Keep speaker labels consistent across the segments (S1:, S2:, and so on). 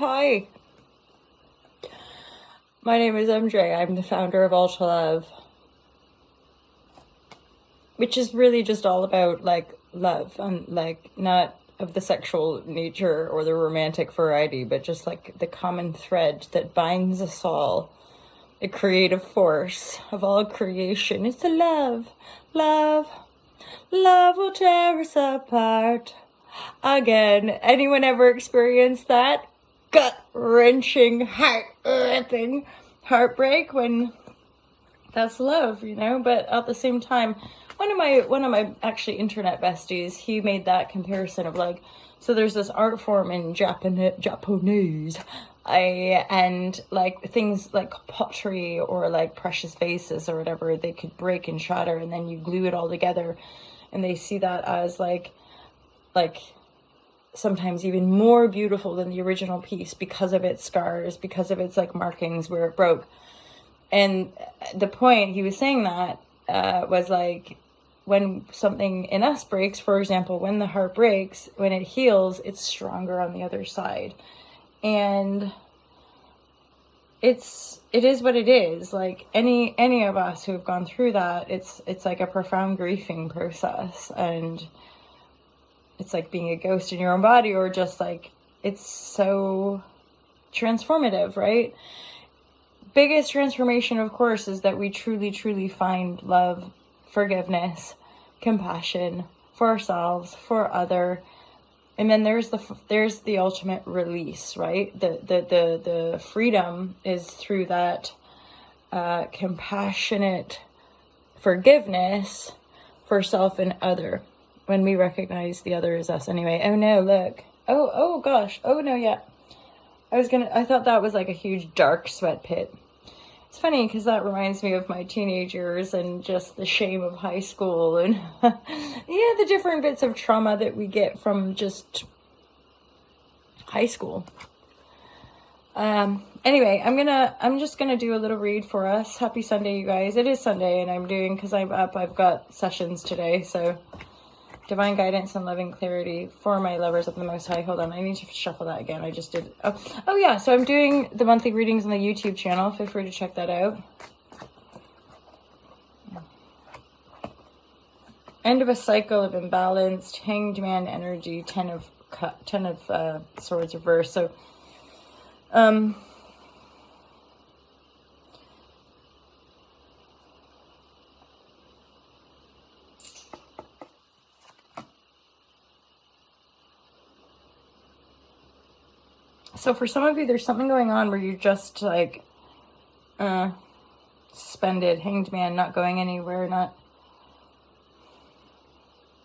S1: hi. My name is MJ. I'm the founder of Ultra Love, which is really just all about like love and like not of the sexual nature or the romantic variety, but just like the common thread that binds us all. The creative force of all creation is the love. Love. Love will tear us apart. Again, anyone ever experienced that gut-wrenching, heart-ripping heartbreak when that's love, you know? But at the same time, one of my actually internet besties, he made that comparison of like, so there's this art form in Japanese, and like things like pottery or like precious vases or whatever, they could break and shatter, and then you glue it all together, and they see that as like sometimes even more beautiful than the original piece because of its scars, because of its like markings where it broke. And the point he was saying that was like, when something in us breaks, for example, when the heart breaks, when it heals, it's stronger on the other side. And it is what it is. Like any of us who have gone through that, it's like a profound grieving process, and it's like being a ghost in your own body, or just like, it's so transformative, right? Biggest transformation, of course, is that we truly find love, forgiveness, compassion for ourselves, for other, and then there's the ultimate release, right? The freedom is through that compassionate forgiveness for self and other, when we recognize the other is us anyway. Oh no, look. Oh gosh. Oh no, yeah. I thought that was like a huge dark sweat pit. It's funny because that reminds me of my teenage years and just the shame of high school and yeah, the different bits of trauma that we get from just high school. Anyway, I'm just gonna do a little read for us. Happy Sunday, you guys. It is Sunday, and I'm doing, because I'm up, I've got sessions today, so divine guidance and loving clarity for my lovers of the Most High. Hold on, I need to shuffle that again. I just did. Oh yeah, so I'm doing the monthly readings on the YouTube channel. Feel free to check that out. End of a cycle of imbalanced, hanged man energy, 10 of swords reversed. So so for some of you, there's something going on where you're just like suspended, hanged man, not going anywhere, not.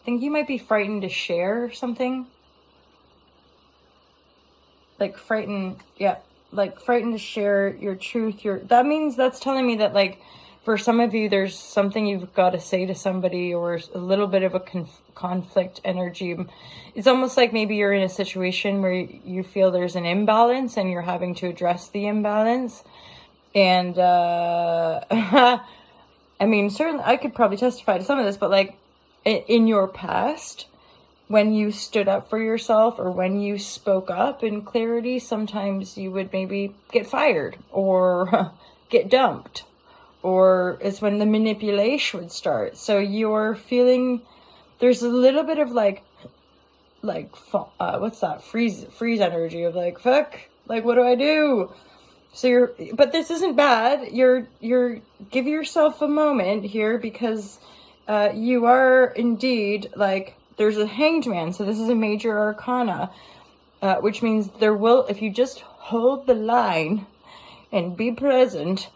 S1: I think you might be frightened to share something. Like frightened, yeah, like frightened to share your truth. That's telling me that like for some of you, there's something you've got to say to somebody, or a little bit of a conflict energy. It's almost like maybe you're in a situation where you feel there's an imbalance and you're having to address the imbalance. And I mean, certainly I could probably testify to some of this, but like in your past, when you stood up for yourself or when you spoke up in clarity, sometimes you would maybe get fired or get dumped, or it's when the manipulation would start. So you're feeling, there's a little bit of like what's that, freeze energy of like, fuck, like what do I do? So but this isn't bad. You're give yourself a moment here, because you are indeed like, there's a hanged man. So this is a major arcana, which means there will, if you just hold the line and be present,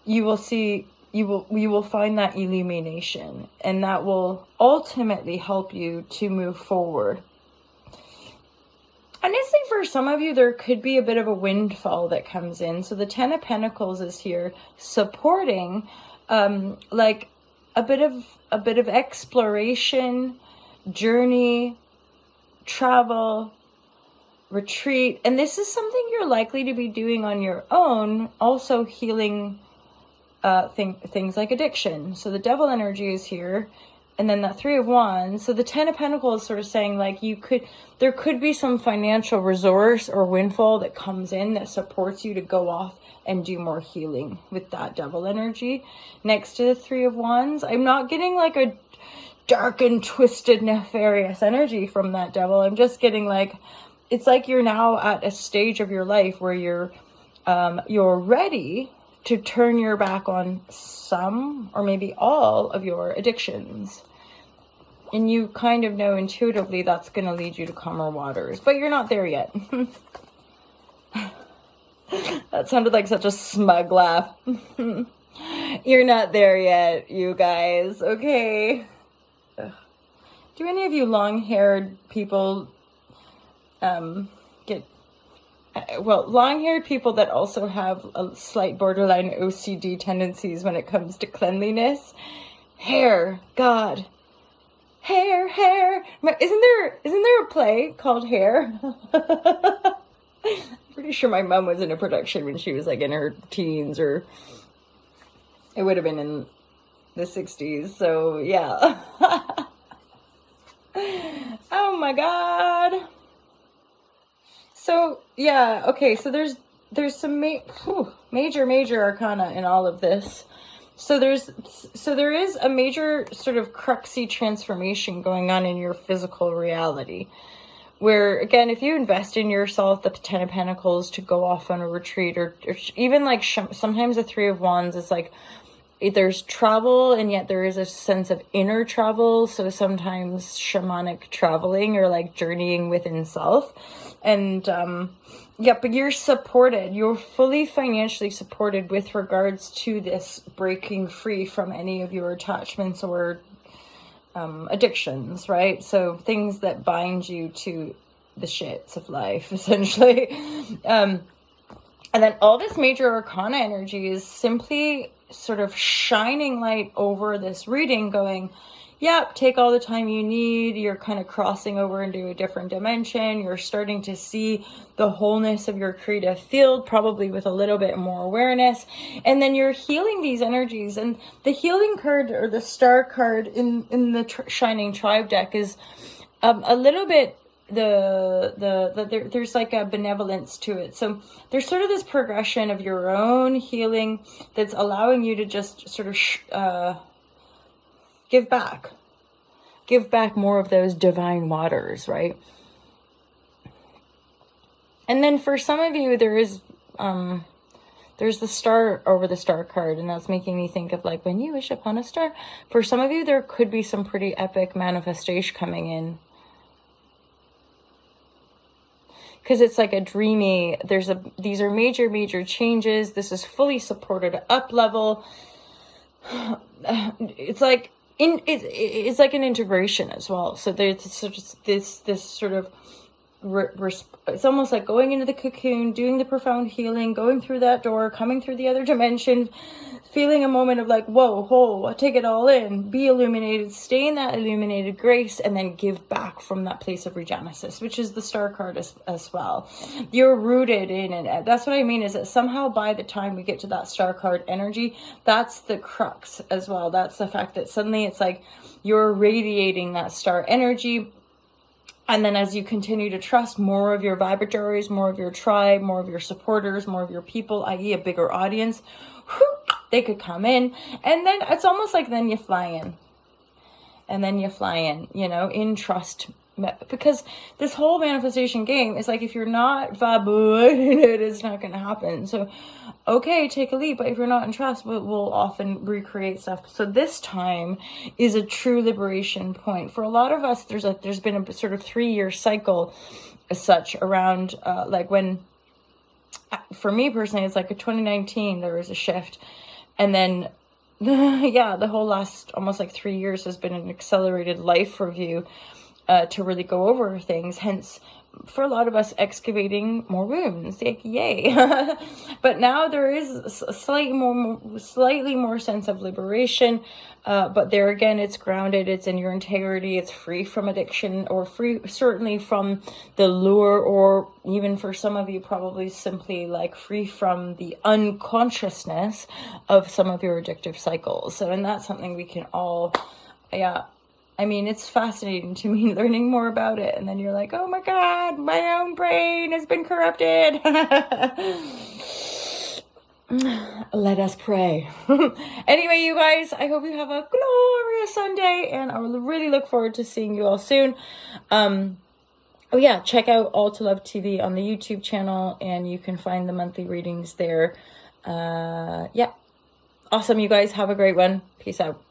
S1: you will see, you will find that illumination, and that will ultimately help you to move forward. Honestly, for some of you, there could be a bit of a windfall that comes in. So the 10 of Pentacles is here supporting like a bit of exploration, journey, travel, retreat. And this is something you're likely to be doing on your own, also healing things like addiction. So the devil energy is here. and then that Three of Wands. So the Ten of Pentacles is sort of saying like there could be some financial resource or windfall that comes in that supports you to go off and do more healing with that Devil energy next to the Three of Wands. I'm not getting like a dark and twisted nefarious energy from that Devil. I'm just getting like, it's like you're now at a stage of your life where you're ready to turn your back on some or maybe all of your addictions. And you kind of know intuitively that's going to lead you to calmer waters, but you're not there yet. That sounded like such a smug laugh. You're not there yet, you guys, okay? Ugh. Do any of you long-haired people long-haired people that also have a slight borderline OCD tendencies when it comes to cleanliness? Hair, God. Hair. Isn't there a play called Hair? I'm pretty sure my mom was in a production when she was like in her teens, or it would have been in the 60s. So yeah. Oh my God. So yeah, okay, so there's some major arcana in all of this. So there is a major sort of cruxy transformation going on in your physical reality, where again, if you invest in yourself, the Ten of Pentacles, to go off on a retreat, or even like sometimes the Three of Wands is like there's travel and yet there is a sense of inner travel. So sometimes shamanic traveling or like journeying within self. And yeah, but you're supported. You're fully financially supported with regards to this breaking free from any of your attachments or addictions, right? So things that bind you to the shits of life, essentially. And then all this major arcana energy is simply sort of shining light over this reading, going, yep, take all the time you need. You're kind of crossing over into a different dimension. You're starting to see the wholeness of your creative field, probably with a little bit more awareness. And then you're healing these energies. And the healing card, or the star card in the Shining Tribe deck, is a little bit there's like a benevolence to it. So there's sort of this progression of your own healing that's allowing you to just sort of give back more of those divine waters, right? And then for some of you, there's the star over the star card, and that's making me think of like when you wish upon a star. For some of you, there could be some pretty epic manifestation coming in, because it's like a dreamy, these are major changes. This is fully supported up level. It's like it's like an integration as well. So there's this sort of it's almost like going into the cocoon, doing the profound healing, going through that door, coming through the other dimension, feeling a moment of like, whoa, take it all in, be illuminated, stay in that illuminated grace, and then give back from that place of regenesis, which is the star card as well. You're rooted in it. That's what I mean, is that somehow by the time we get to that star card energy, that's the crux as well. That's the fact that suddenly it's like you're radiating that star energy. And then as you continue to trust more of your vibratories, more of your tribe, more of your supporters, more of your people, i.e. a bigger audience, they could come in. And then it's almost like then you fly in. And then you fly in, in trust. Because this whole manifestation game is like, if you're not vibrating it, it's not going to happen. So, okay, take a leap. But if you're not in trust, we'll often recreate stuff. So this time is a true liberation point. For a lot of us, there's been a sort of 3-year cycle as such around like when, for me personally, it's like a 2019, there was a shift. And then, yeah, the whole last almost like 3 years has been an accelerated life review to really go over things. Hence, for a lot of us, excavating more wounds, like yay. But now there is a slightly more sense of liberation, but there again, it's grounded, it's in your integrity, it's free from addiction, or free certainly from the lure, or even for some of you probably simply like free from the unconsciousness of some of your addictive cycles. So, and that's something we can all I mean, it's fascinating to me learning more about it. And then you're like, oh my God, my own brain has been corrupted. Let us pray. Anyway, you guys, I hope you have a glorious Sunday, and I will really look forward to seeing you all soon. Oh yeah, check out All to Love TV on the YouTube channel, and you can find the monthly readings there. Yeah. Awesome, you guys. Have a great one. Peace out.